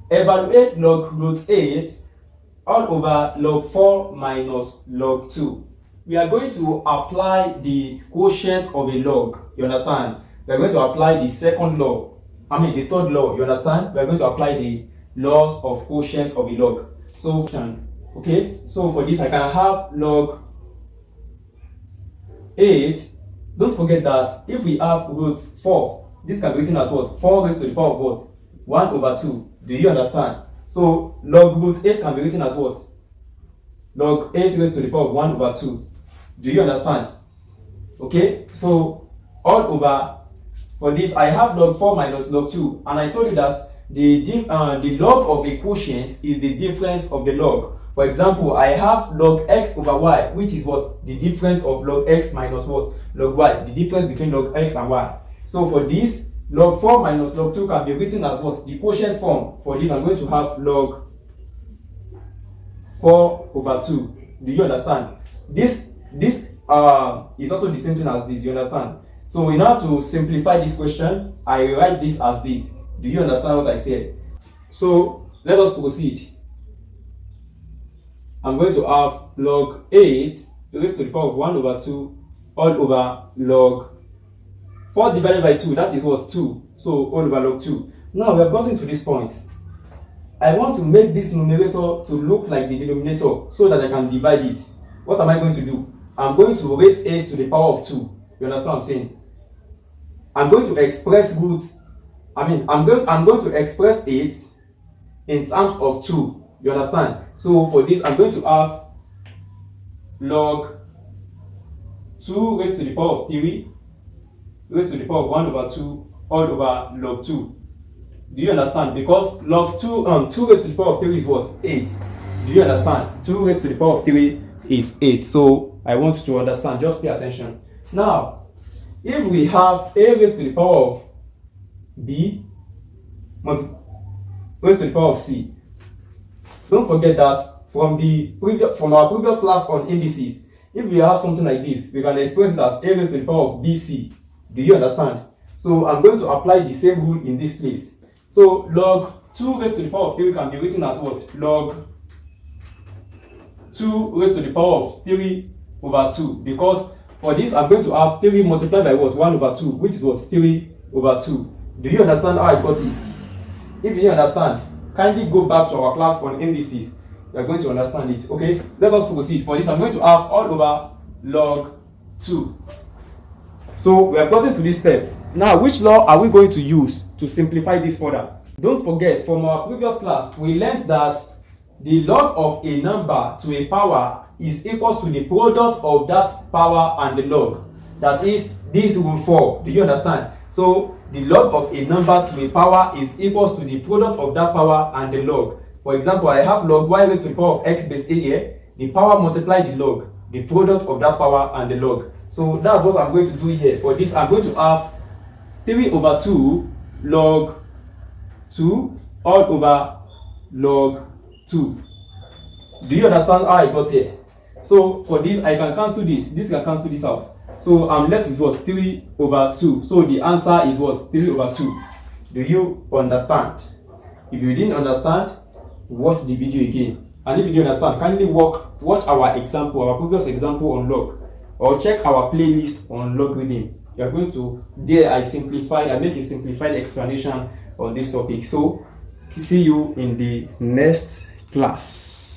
Evaluate log root 8 all over log 4 minus log 2. We are going to apply the quotient of a log. You understand? We are going to apply the second law. The third law. You understand? We are going to apply the laws of quotient of a log. So, okay. So for this, I can have log 8. Don't forget that if we have root 4, this can be written as what? 4 raised to the power of what? 1 over 2. Do you understand? So log root 8 can be written as what? Log 8 raised to the power of 1 over 2. Do you understand? Okay, so all over, for this I have log 4 minus log 2, and I told you that the log of a quotient is the difference of the log. For example, I have log x over y, which is what? The difference of log x minus what? Log y, the difference between log x and y. So for this, log 4 minus log 2 can be written as what? The quotient form. For this, I'm going to have log 4 over 2. Do you understand? This is also the same thing as this. You understand? So in order to simplify this question, I write this as this. Do you understand what I said? So let us proceed. I'm going to have log 8 raised to the power of 1 over 2 all over log 4 divided by 2. That is what? 2. So all over log 2. Now we have gotten to this point. I want to make this numerator to look like the denominator so that I can divide it. What am I going to do? I'm going to raise 8 to the power of 2. You understand what I'm saying? I'm going to express roots. I'm going to express 8 in terms of 2. You understand? So for this, I'm going to have log 2 raised to the power of 3 raised to the power of 1 over 2 all over log 2. Do you understand? Because log 2 raised to the power of 3 is what? 8. Do you understand? 2 raised to the power of 3 is 8. So I want you to understand. Just pay attention. Now, if we have a raised to the power of b raised to the power of c, don't forget that from our previous class on indices, if we have something like this, we can express it as a raised to the power of bc. Do you understand? So I'm going to apply the same rule in this place. So log 2 raised to the power of 3 can be written as what? Log 2 raised to the power of 3 over 2. Because for this, I'm going to have 3 multiplied by what? 1 over 2, which is what? 3 over 2. Do you understand how I got this? If you understand, kindly go back to our class on indices. You are going to understand it. Okay, let us proceed. For this, I'm going to have all over log 2. So we have gotten to this step. Now, which law are we going to use to simplify this further? Don't forget, from our previous class, we learned that the log of a number to a power is equals to the product of that power and the log. That is this rule 4. Do you understand? So the log of a number to a power is equals to the product of that power and the log. For example, I have log y raised to the power of x base a here. The power multiplied the log, the product of that power and the log. So that's what I'm going to do here. For this, I'm going to have 3 over 2 log 2 all over log 2. Do you understand how I got here? So for this, I can cancel this. This can cancel this out. So I'm left with what? 3 over 2. So the answer is what? 3 over 2. Do you understand? If you didn't understand, watch the video again. And if you didn't understand, kindly watch our example, our previous example on log, or check our playlist on logarithm. You are going to, there I make a simplified explanation on this topic. So see you in the next class.